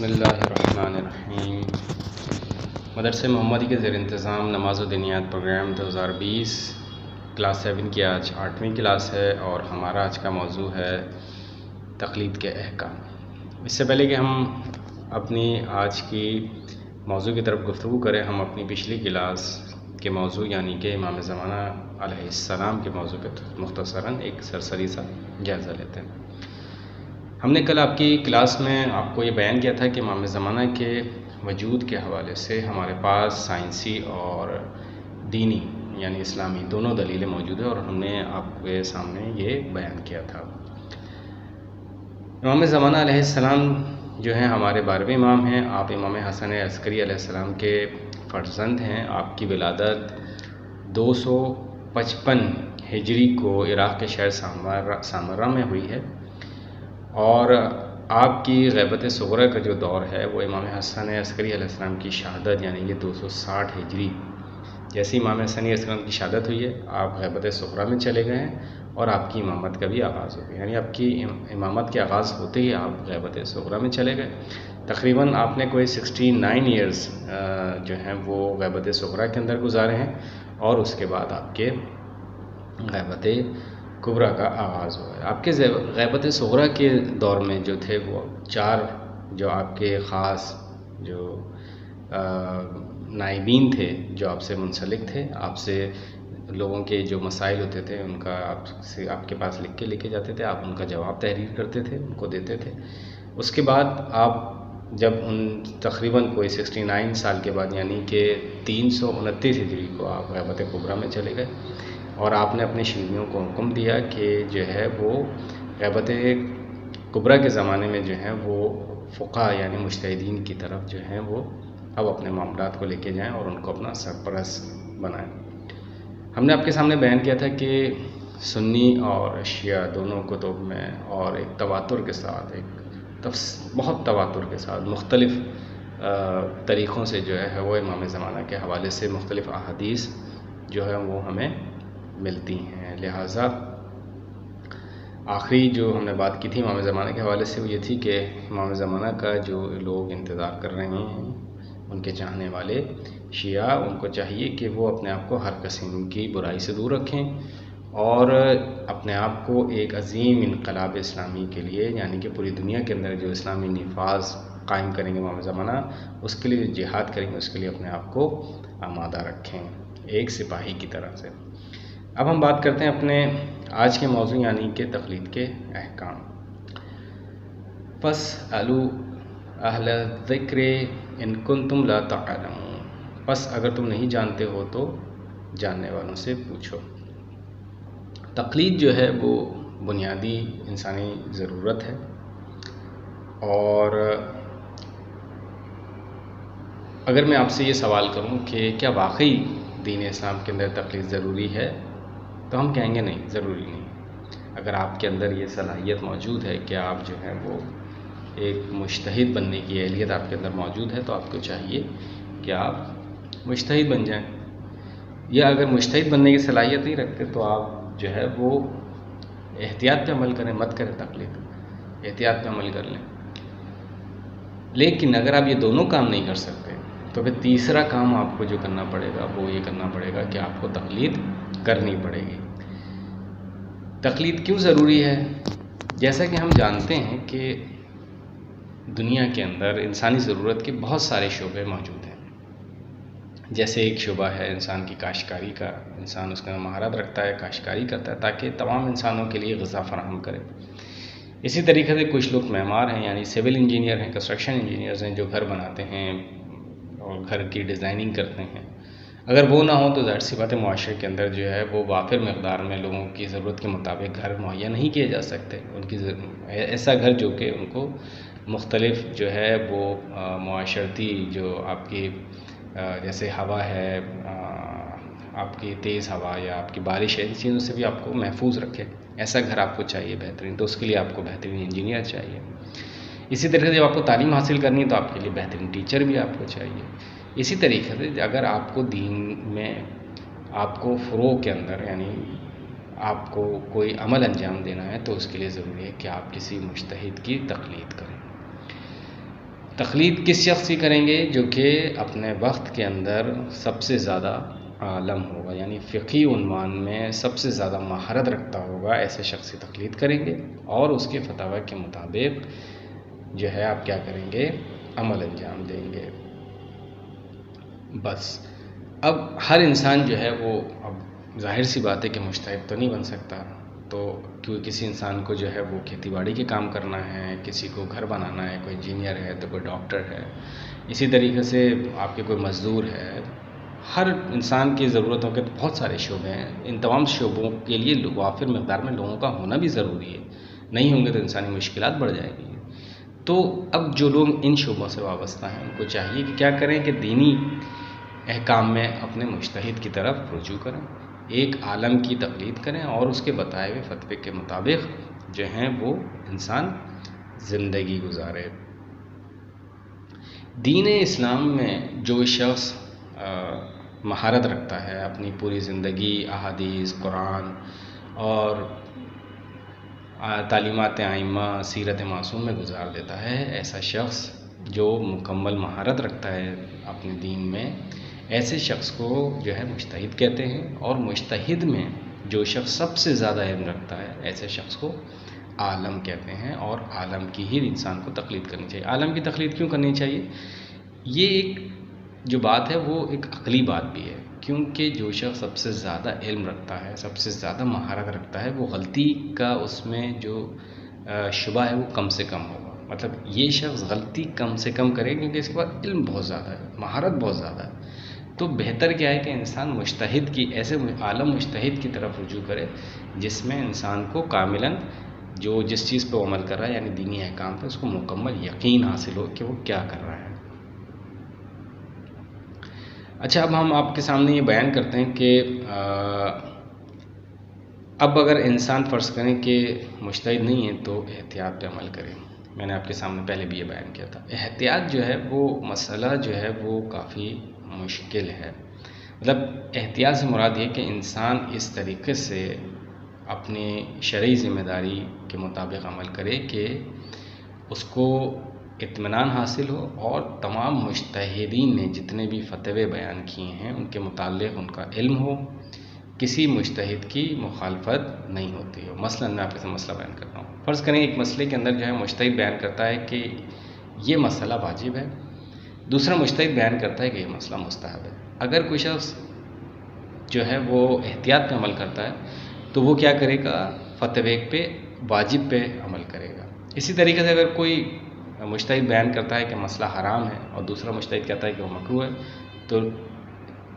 بسم اللہ الرحمن الرحیم۔ مدرسہ محمدی کے زیر انتظام نماز و دینیات پروگرام 2020 کلاس 7 کی آج 8ویں کلاس ہے اور ہمارا آج کا موضوع ہے تقلید کے احکام۔ اس سے پہلے کہ ہم اپنی آج کی موضوع کی طرف گفتگو کریں، ہم اپنی پچھلی کلاس کے موضوع یعنی کہ امام زمانہ علیہ السلام کے موضوع پہ مختصراً ایک سرسری سا جائزہ لیتے ہیں۔ ہم نے کل آپ کی کلاس میں آپ کو یہ بیان کیا تھا کہ امام زمانہ کے وجود کے حوالے سے ہمارے پاس سائنسی اور دینی یعنی اسلامی دونوں دلیلیں موجود ہیں، اور ہم نے آپ کے سامنے یہ بیان کیا تھا۔ امام زمانہ علیہ السلام جو ہیں ہمارے 12ویں امام ہیں۔ آپ امام حسن عسکری علیہ السلام کے فرزند ہیں۔ آپ کی ولادت 255 ہجری کو عراق کے شہر سامرہ میں ہوئی ہے، اور آپ کی غیبت صغرا کا جو دور ہے وہ امام حسن عسکری علیہ السلام کی شہادت یعنی کہ 260 ہجری، جیسے امام حسن علیہ السلام کی شہادت ہوئی ہے آپ غیبت صغرا میں چلے گئے ہیں، اور آپ کی امامت کا بھی آغاز ہو گیا، یعنی آپ کی امامت کے آغاز ہوتے ہی آپ غیبت صغرا میں چلے گئے۔ تقریباً آپ نے کوئی 69 ایئرز جو ہیں وہ غیبت صغرا کے اندر گزارے ہیں، اور اس کے بعد آپ کے غیبت کبریٰ کا آغاز ہوا ہے۔ آپ کے غیبت صغرا کے دور میں جو تھے وہ 4 جو آپ کے خاص جو نائبین تھے جو آپ سے منسلک تھے، آپ سے لوگوں کے جو مسائل ہوتے تھے ان کا آپ کے پاس لکھ کے لے کے جاتے تھے، آپ ان کا جواب تحریر کرتے تھے، ان کو دیتے تھے۔ اس کے بعد آپ جب ان تقریباً کوئی 69 سال کے بعد یعنی کہ 329 ہجری کو آپ غیبت کبریٰ میں چلے گئے، اور آپ نے اپنے شیعیوں کو حکم دیا کہ جو ہے وہ غیبت کبریٰ کے زمانے میں جو ہے وہ فقہاء یعنی مجتہدین کی طرف جو ہیں وہ اب اپنے معاملات کو لے کے جائیں اور ان کو اپنا سرپرست بنائیں۔ ہم نے آپ کے سامنے بیان کیا تھا کہ سنی اور شیعہ دونوں کتب میں اور ایک تواتر کے ساتھ بہت تواتر کے ساتھ مختلف طریقوں سے جو ہے وہ امام زمانہ کے حوالے سے مختلف احادیث جو ہے وہ ہمیں ملتی ہیں۔ لہٰذا آخری جو ہم نے بات کی تھی امام زمانہ کے حوالے سے وہ یہ تھی کہ امام زمانہ کا جو لوگ انتظار کر رہے ہیں ان کے چاہنے والے شیعہ، ان کو چاہیے کہ وہ اپنے آپ کو ہر قسم کی برائی سے دور رکھیں اور اپنے آپ کو ایک عظیم انقلاب اسلامی کے لیے یعنی کہ پوری دنیا کے اندر جو اسلامی نفاذ قائم کریں گے امام زمانہ، اس کے لیے جہاد کریں گے، اس کے لیے اپنے آپ کو آمادہ رکھیں ایک سپاہی کی طرح سے۔ اب ہم بات کرتے ہیں اپنے آج کے موضوع یعنی کہ تقلید کے احکام۔ فاسألوا اہل الذکر ان کنتم لا تعلمون، پس اگر تم نہیں جانتے ہو تو جاننے والوں سے پوچھو۔ تقلید جو ہے وہ بنیادی انسانی ضرورت ہے، اور اگر میں آپ سے یہ سوال کروں کہ کیا واقعی دین اسلام کے اندر تقلید ضروری ہے، تو ہم کہیں گے نہیں، ضروری نہیں۔ اگر آپ کے اندر یہ صلاحیت موجود ہے کہ آپ جو ہے وہ ایک مجتہد بننے کی اہلیت آپ کے اندر موجود ہے، تو آپ کو چاہیے کہ آپ مجتہد بن جائیں، یا اگر مجتہد بننے کی صلاحیت نہیں رکھتے تو آپ جو ہے وہ احتیاط پہ عمل کریں، مت کریں تقلید، احتیاط پہ عمل کر لیں۔ لیکن اگر آپ یہ دونوں کام نہیں کر سکتے تو پھر تیسرا کام آپ کو جو کرنا پڑے گا وہ یہ کرنا پڑے گا کہ آپ کو تقلید کرنی پڑے گی۔ تقلید کیوں ضروری ہے؟ جیسا کہ ہم جانتے ہیں کہ دنیا کے اندر انسانی ضرورت کے بہت سارے شعبے موجود ہیں۔ جیسے ایک شعبہ ہے انسان کی کاشتکاری کا، انسان اس کا مہارت رکھتا ہے، کاشتکاری کرتا ہے تاکہ تمام انسانوں کے لیے غذا فراہم کرے۔ اسی طریقے سے کچھ لوگ معمار ہیں یعنی سول انجینئر ہیں، کنسٹرکشن انجینئرز ہیں جو گھر بناتے ہیں اور گھر کی ڈیزائننگ کرتے ہیں۔ اگر وہ نہ ہو تو ظاہر سی بات ہے معاشرے کے اندر جو ہے وہ وافر مقدار میں لوگوں کی ضرورت کے مطابق گھر مہیا نہیں کیے جا سکتے، ان کی ایسا گھر جو کہ ان کو مختلف جو ہے وہ معاشرتی جو آپ کی جیسے ہوا ہے، آپ کی تیز ہوا یا آپ کی بارش ہے، ان چیزوں سے بھی آپ کو محفوظ رکھے، ایسا گھر آپ کو چاہیے بہترین، تو اس کے لیے آپ کو بہترین انجینئر چاہیے۔ اسی طریقے سے جب آپ کو تعلیم حاصل کرنی ہے تو آپ کے لیے بہترین ٹیچر بھی آپ کو چاہیے۔ اسی طریقے سے اگر آپ کو دین میں آپ کو فروغ کے اندر یعنی آپ کو کوئی عمل انجام دینا ہے تو اس کے لیے ضروری ہے کہ آپ کسی مجتہد کی تقلید کریں۔ تقلید کس شخص کی کریں گے؟ جو کہ اپنے وقت کے اندر سب سے زیادہ عالم ہوگا، یعنی فقہی عنوان میں سب سے زیادہ مہارت رکھتا ہوگا، ایسے شخص کی تقلید کریں گے اور اس کے فتاوی کے مطابق جو ہے آپ کیا کریں گے؟ عمل انجام دیں گے۔ بس اب ہر انسان جو ہے وہ، اب ظاہر سی بات ہے کہ مجتہد تو نہیں بن سکتا، تو کیونکہ کسی انسان کو جو ہے وہ کھیتی باڑی کے کام کرنا ہے، کسی کو گھر بنانا ہے، کوئی انجینئر ہے تو کوئی ڈاکٹر ہے، اسی طریقے سے آپ کے کوئی مزدور ہے۔ ہر انسان کی ضرورتوں کے بہت سارے شعبے ہیں، ان تمام شعبوں کے لیے وافر مقدار میں لوگوں کا ہونا بھی ضروری ہے، نہیں ہوں گے تو انسانی مشکلات بڑھ جائیں گی۔ تو اب جو لوگ ان شعبوں سے وابستہ ہیں ان کو چاہیے کہ کیا کریں کہ دینی احکام میں اپنے مجتہد کی طرف رجوع کریں، ایک عالم کی تقلید کریں اور اس کے بتائے ہوئے فتوے کے مطابق جو ہیں وہ انسان زندگی گزارے۔ دین اسلام میں جو شخص مہارت رکھتا ہے، اپنی پوری زندگی احادیث، قرآن اور تعلیمات ائمہ، سیرت معصوم میں گزار دیتا ہے، ایسا شخص جو مکمل مہارت رکھتا ہے اپنے دین میں، ایسے شخص کو جو ہے مجتہد کہتے ہیں۔ اور مجتہد میں جو شخص سب سے زیادہ علم رکھتا ہے، ایسے شخص کو عالم کہتے ہیں، اور عالم کی ہی انسان کو تقلید کرنی چاہیے۔ عالم کی تقلید کیوں کرنی چاہیے؟ یہ ایک جو بات ہے وہ ایک عقلی بات بھی ہے، کیونکہ جو شخص سب سے زیادہ علم رکھتا ہے، سب سے زیادہ مہارت رکھتا ہے، وہ غلطی کا اس میں جو شبہ ہے وہ کم سے کم ہوگا۔ مطلب یہ شخص غلطی کم سے کم کرے کیونکہ اس کے پاس علم بہت زیادہ ہے، مہارت بہت زیادہ ہے۔ تو بہتر کیا ہے کہ انسان مجتہد کی، ایسے عالم مجتہد کی طرف رجوع کرے جس میں انسان کو کاملاً جو جس چیز پہ عمل کر رہا ہے، یعنی دینی احکام پہ، اس کو مکمل یقین حاصل ہو کہ وہ کیا کر رہا ہے۔ اچھا، اب ہم آپ کے سامنے یہ بیان کرتے ہیں کہ اب اگر انسان فرض کریں کہ مجتہد نہیں ہے تو احتیاط پہ عمل کریں۔ میں نے آپ کے سامنے پہلے بھی یہ بیان کیا تھا۔ احتیاط جو ہے وہ مسئلہ جو ہے وہ کافی مشکل ہے۔ مطلب احتیاط سے مراد یہ کہ انسان اس طریقے سے اپنی شرعی ذمہ داری کے مطابق عمل کرے کہ اس کو اطمینان حاصل ہو اور تمام مجتہدین نے جتنے بھی فتوے بیان کیے ہیں ان کے متعلق ان کا علم ہو، کسی مجتہد کی مخالفت نہیں ہوتی ہو۔ مثلا میں آپ کے ساتھ مسئلہ بیان کرتا ہوں۔ فرض کریں ایک مسئلے کے اندر جو ہے مجتہد بیان کرتا ہے کہ یہ مسئلہ واجب ہے، دوسرا مجتہد بیان کرتا ہے کہ یہ مسئلہ مستحب ہے۔ اگر کوئی شخص جو ہے وہ احتیاط پہ عمل کرتا ہے تو وہ کیا کرے گا؟ فتوے پہ، واجب پہ عمل کرے گا۔ اسی طریقے سے اگر کوئی مجتہد بیان کرتا ہے کہ مسئلہ حرام ہے اور دوسرا مجتہد کہتا ہے کہ وہ مکروہ ہے، تو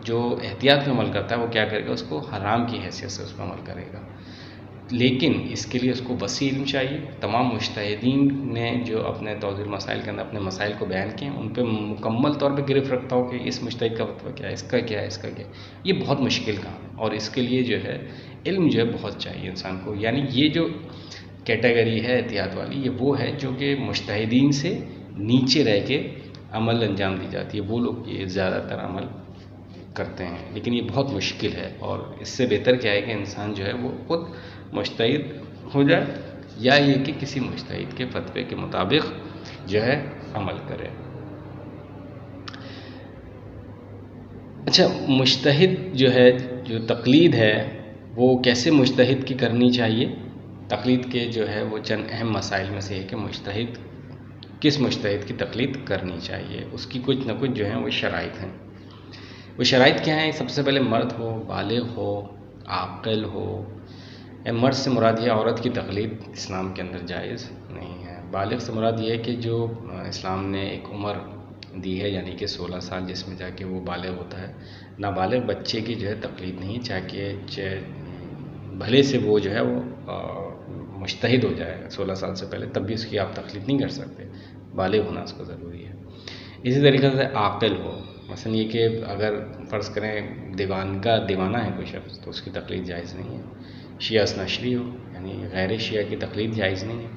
جو احتیاط پہ عمل کرتا ہے وہ کیا کرے گا؟ اس کو حرام کی حیثیت سے اس پہ عمل کرے گا۔ لیکن اس کے لیے اس کو وسیع علم چاہیے۔ تمام مجتہدین نے جو اپنے توضیح مسائل کے اندر اپنے مسائل کو بیان کیے ہیں ان پہ مکمل طور پہ گرفت رکھتا ہو کہ اس مجتہد کا فتویٰ کیا ہے، اس کا کیا ہے، اس کا کیا ہے۔ یہ بہت مشکل کام ہے اور اس کے لیے جو ہے علم جو ہے بہت چاہیے انسان کو۔ یعنی یہ جو کیٹیگری ہے احتیاط والی، یہ وہ ہے جو کہ مجتہدین سے نیچے رہ کے عمل انجام دی جاتی ہے، وہ لوگ یہ زیادہ تر عمل کرتے ہیں، لیکن یہ بہت مشکل ہے۔ اور اس سے بہتر کیا ہے کہ انسان جو ہے وہ خود مجتہد ہو جائے، یا یہ کہ کسی مجتہد کے فتوے کے مطابق جو ہے عمل کرے۔ اچھا، مجتہد جو ہے، جو تقلید ہے وہ کیسے مجتہد کی کرنی چاہیے؟ تقلید کے جو ہے وہ چند اہم مسائل میں سے ہے کہ مجتہد کس مجتہد کی تقلید کرنی چاہیے، اس کی کچھ نہ کچھ جو ہیں وہ شرائط ہیں۔ وہ شرائط کیا ہیں؟ سب سے پہلے مرد ہو، بالغ ہو، عاقل ہو۔ مرد سے مراد یہ عورت کی تقلید اسلام کے اندر جائز نہیں ہے۔ بالغ سے مراد یہ ہے کہ جو اسلام نے ایک عمر دی ہے، یعنی کہ 16 سال، جس میں جا کے وہ بالغ ہوتا ہے۔ نابالغ بچے کی جو ہے تقلید نہیں، چاہے بھلے سے وہ جو ہے وہ مجتہد ہو جائے 16 سال سے پہلے، تب بھی اس کی آپ تقلید نہیں کر سکتے، بالغ ہونا اس کو ضروری ہے۔ اسی طریقے سے عاقل ہو، مثلا یہ کہ اگر فرض کریں دیوانہ ہے کوئی شخص تو اس کی تقلید جائز نہیں ہے۔ شیعہ اثناعشری ہو، یعنی غیر شیعہ کی تقلید جائز نہیں ہے۔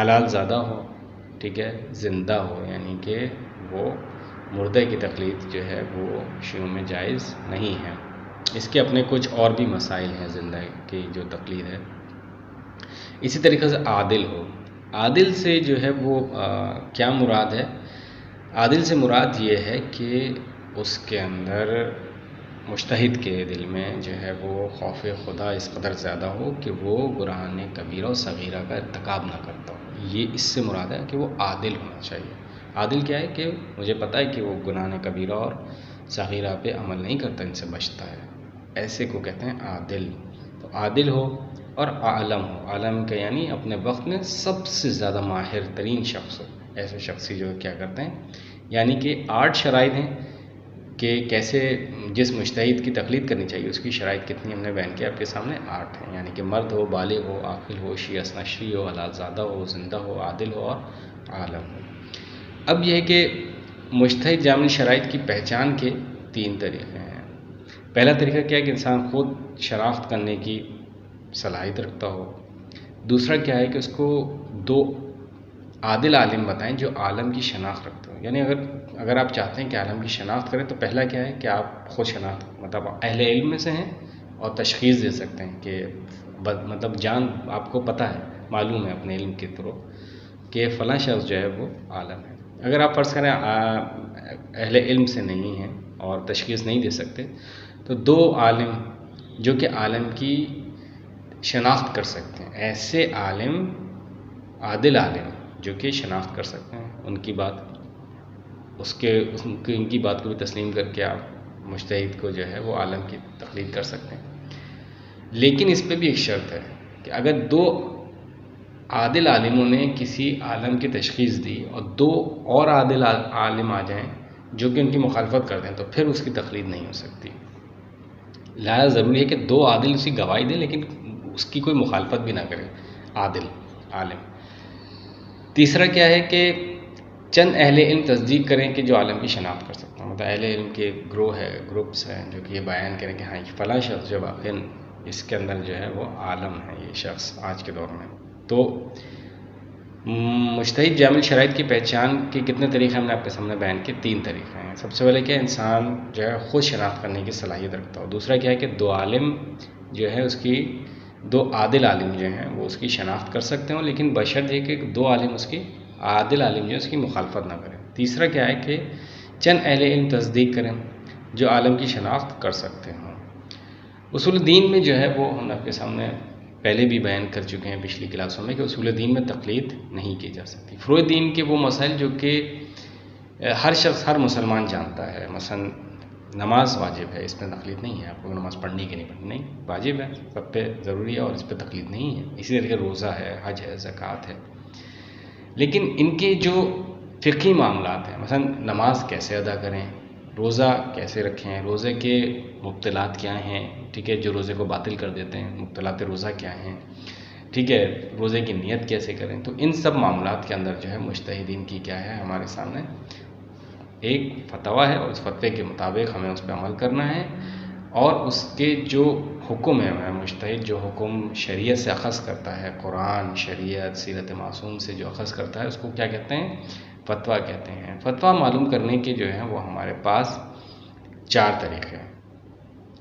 حلال زادہ ہو، ٹھیک ہے، زندہ ہو، یعنی کہ وہ مردے کی تقلید جو ہے وہ شیعوں میں جائز نہیں ہے۔ اس کے اپنے کچھ اور بھی مسائل ہیں زندہ کی جو تقلید ہے۔ اسی طریقے سے عادل ہو۔ عادل سے جو ہے وہ کیا مراد ہے؟ عادل سے مراد یہ ہے کہ اس کے اندر مجتہد کے دل میں جو ہے وہ خوف خدا اس قدر زیادہ ہو کہ وہ گناہ کبیرہ و صغیرہ کا ارتکاب نہ کرتا ہو. یہ اس سے مراد ہے کہ وہ عادل ہونا چاہیے. عادل کیا ہے کہ مجھے پتہ ہے کہ وہ گناہ کبیرہ اور صغیرہ پہ عمل نہیں کرتا، ان سے بچتا ہے، ایسے کو کہتے ہیں عادل. تو عادل ہو اور عالم ہو. عالم کا یعنی اپنے وقت میں سب سے زیادہ ماہر ترین شخص ہو. ایسے شخصی جو کیا کرتے ہیں، یعنی کہ 8 شرائط ہیں کہ کیسے جس مجتہد کی تقلید کرنی چاہیے اس کی شرائط کتنی ہم نے بیان کیا آپ کے سامنے 8 ہیں. یعنی کہ مرد ہو، بالغ ہو، عاقل ہو، شیعہ نشری ہو، حلال زادہ ہو، زندہ ہو، عادل ہو اور عالم ہو. اب یہ ہے کہ مجتہد جامع شرائط کی پہچان کے 3 طریقے ہیں. پہلا طریقہ کیا ہے کہ انسان خود شناخت کرنے کی صلاحیت رکھتا ہو. دوسرا کیا ہے کہ اس کو 2 عادل عالم بتائیں جو عالم کی شناخت رکھتے ہو. یعنی اگر آپ چاہتے ہیں کہ عالم کی شناخت کریں تو پہلا کیا ہے کہ آپ خود شناخت مطلب اہل علم میں سے ہیں اور تشخیص دے سکتے ہیں کہ مطلب جان آپ کو پتہ ہے، معلوم ہے اپنے علم کے تھرو کہ فلاں شخص جو ہے وہ عالم ہے. اگر آپ فرض کریں اہل علم سے نہیں ہیں اور تشخیص نہیں دے سکتے تو 2 عالم جو کہ عالم کی شناخت کر سکتے ہیں، ایسے عالم عادل عالم جو کہ شناخت کر سکتے ہیں، ان کی بات ان کی بات کو بھی تسلیم کر کے آپ مجتہد کو جو ہے وہ عالم کی تقلید کر سکتے ہیں. لیکن اس پہ بھی ایک شرط ہے کہ اگر 2 عادل عالموں نے کسی عالم کی تشخیص دی اور 2 اور عادل عالم آ جائیں جو کہ ان کی مخالفت کر دیں تو پھر اس کی تقلید نہیں ہو سکتی. لہٰذا ضروری ہے کہ 2 عادل اسی گواہی دیں لیکن اس کی کوئی مخالفت بھی نہ کرے عادل عالم. تیسرا کیا ہے کہ چند اہل علم تصدیق کریں کہ جو عالم کی شناخت کر سکتے ہیں. مطلب اہل علم کے گروپس ہیں جو کہ یہ بیان کریں کہ ہاں یہ فلاں شخص جو واقعی اس کے اندر جو ہے وہ عالم ہے یہ شخص آج کے دور میں. تو مجتہد جامع شرائط کی پہچان کے کتنے طریقے ہم نے آپ کے سامنے بیان کیے؟ 3 طریقے ہیں. سب سے پہلے کیا انسان جو ہے خود شناخت کرنے کی صلاحیت رکھتا ہو. دوسرا کیا ہے کہ 2 عالم جو ہے اس کی 2 عادل عالم جو ہیں وہ اس کی شناخت کر سکتے ہوں لیکن بشرط یہ کہ 2 عالم اس کی عادل عالم جو ہے اس کی مخالفت نہ کریں. تیسرا کیا ہے کہ چند اہل علم تصدیق کریں جو عالم کی شناخت کر سکتے ہوں. اصول دین میں جو ہے وہ ہم آپ کے سامنے پہلے بھی بیان کر چکے ہیں پچھلی کلاسوں میں کہ اصول دین میں تقلید نہیں کی جا سکتی. فروع دین کے وہ مسائل جو کہ ہر شخص ہر مسلمان جانتا ہے، مثلا نماز واجب ہے، اس میں تقلید نہیں ہے. آپ کو نماز پڑھنی کہ نہیں پڑھنی، نہیں واجب ہے، سب پہ ضروری ہے اور اس پہ تقلید نہیں ہے. اسی طریقے روزہ ہے، حج ہے، زکوٰۃ ہے. لیکن ان کے جو فقہی معاملات ہیں، مثلا نماز کیسے ادا کریں، روزہ کیسے رکھیں، روزے کے مبطلات کیا ہیں، ٹھیک ہے، جو روزے کو باطل کر دیتے ہیں مبطلات روزہ کیا ہیں، ٹھیک ہے، روزے کی نیت کیسے کریں. تو ان سب معاملات کے اندر جو ہے مجتہدین کی کیا ہے ہمارے سامنے ایک فتویٰ ہے اور اس فتوے کے مطابق ہمیں اس پہ عمل کرنا ہے. اور اس کے جو حکم ہے مجتہد جو حکم شریعت سے اخذ کرتا ہے، قرآن، شریعت، سیرت معصوم سے جو اخذ کرتا ہے اس کو کیا کہتے ہیں؟ فتویٰ کہتے ہیں. فتویٰ معلوم کرنے کے جو ہیں وہ ہمارے پاس 4 طریقے ہیں.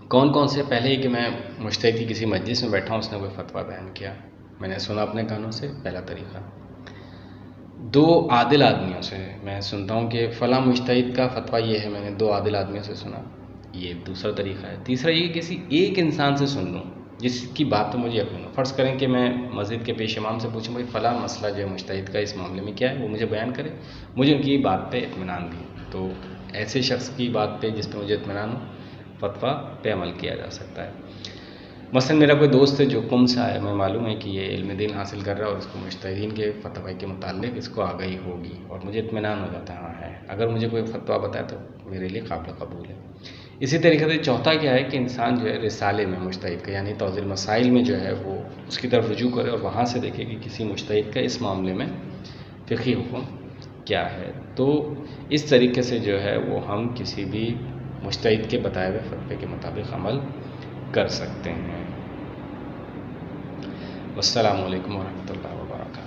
کون کون سے؟ پہلے ہی کہ میں مجتہد کی کسی مجلس میں بیٹھا ہوں، اس نے کوئی فتویٰ بیان کیا، میں نے سنا اپنے کانوں سے، پہلا طریقہ. 2 عادل آدمیوں سے میں سنتا ہوں کہ فلاں مجتہد کا فتویٰ یہ ہے، میں نے 2 عادل آدمیوں سے سنا، یہ دوسرا طریقہ ہے. تیسرا یہ کہ کسی ایک انسان سے سن لوں جس کی بات پہ مجھے یقین ہو. فرض کریں کہ میں مسجد کے پیش امام سے پوچھوں بھائی فلاں مسئلہ جو ہے مجتہد کا اس معاملے میں کیا ہے، وہ مجھے بیان کرے، مجھے ان کی بات پہ اطمینان بھی. تو ایسے شخص کی بات پہ جس پہ مجھے اطمینان ہو فتویٰ پہ عمل کیا جا سکتا ہے. مثلا میرا کوئی دوست ہے جو قم سے آیا، میں معلوم ہے کہ یہ علم دین حاصل کر رہا ہے اور اس کو مجتہدین کے فتویٰ کے متعلق اس کو آگاہی ہوگی اور مجھے اطمینان ہو جاتا ہے ہاں ہے، اگر مجھے کوئی فتویٰ بتائے تو میرے لیے قابل قبول ہے. اسی طریقے سے چوتھا کیا ہے کہ انسان جو ہے رسالے میں مجتہد کا یعنی توضیح المسائل میں جو ہے وہ اس کی طرف رجوع کرے اور وہاں سے دیکھے کہ کسی مجتہد کا اس معاملے میں فقہی حکم کیا ہے. تو اس طریقے سے جو ہے وہ ہم کسی بھی مجتہد کے بتائے ہوئے فتوے کے مطابق عمل کر سکتے ہیں. والسلام علیکم ورحمۃ اللہ.